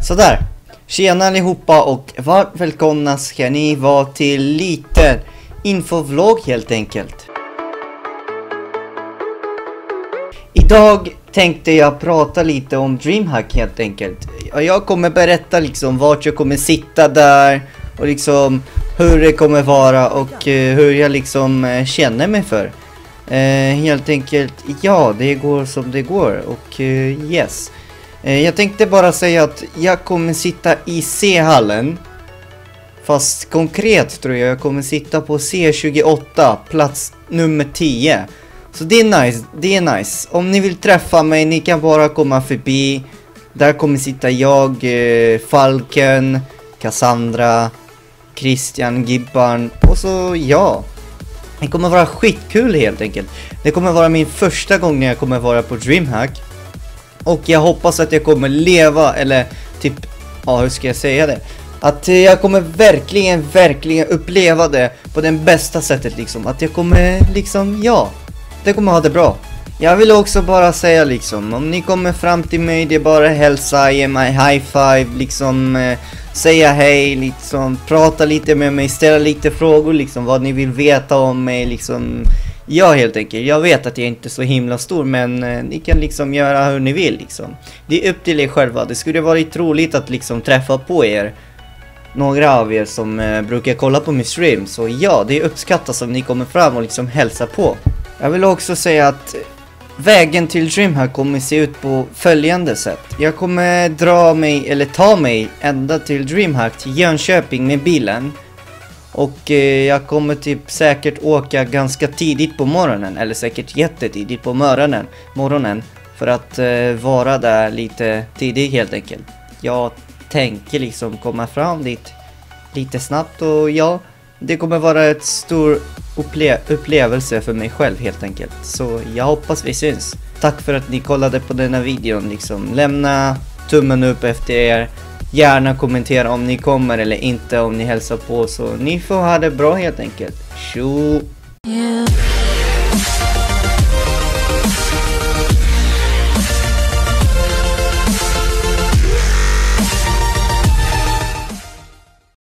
Sådär, tjena allihopa och varmt välkomna ska ni vara till lite infovlogg helt enkelt. Idag tänkte jag prata lite om DreamHack helt enkelt. Jag kommer berätta liksom vart jag kommer sitta där och liksom hur det kommer vara och hur jag liksom känner mig för. Helt enkelt, ja, det går som det går och yes. Jag tänkte bara säga att jag kommer sitta i C-hallen. Fast konkret tror jag kommer sitta på C28, plats nummer 10. Så det är nice, Om ni vill träffa mig, ni kan bara komma förbi. Där kommer sitta jag, Falken, Cassandra, Christian, Gibban och så ja. Det kommer vara skitkul helt enkelt. Det kommer vara min första gång när jag kommer vara på DreamHack. Och jag hoppas att jag kommer leva, eller typ, ja hur ska jag säga det? Att jag kommer verkligen uppleva det på den bästa sättet liksom. Att jag kommer liksom, ja, det kommer ha det bra. Jag vill också bara säga liksom, om ni kommer fram till mig, det är bara hälsa, ge mig high five, liksom säga hej, liksom prata lite med mig, ställa lite frågor liksom, vad ni vill veta om mig liksom. Ja, helt enkelt. Jag vet att jag inte är så himla stor, men ni kan liksom göra hur ni vill liksom. Det är upp till er själva. Det skulle varit roligt att liksom träffa på er. Några av er som brukar kolla på min stream. Så ja, det är uppskattat om ni kommer fram och liksom hälsa på. Jag vill också säga att vägen till DreamHack kommer se ut på följande sätt. Jag kommer ta mig ända till DreamHack till Jönköping med bilen. Och jag kommer typ säkert åka ganska tidigt på morgonen. Eller säkert jättetidigt på morgonen. För att vara där lite tidigt helt enkelt. Jag tänker liksom komma fram dit lite snabbt. Och ja, det kommer vara ett stor upplevelse för mig själv helt enkelt. Så jag hoppas vi syns. Tack för att ni kollade på denna videon liksom. Lämna tummen upp efter er. Gärna kommentera om ni kommer eller inte, om ni hälsar på, så ni får ha det bra helt enkelt. Tjo!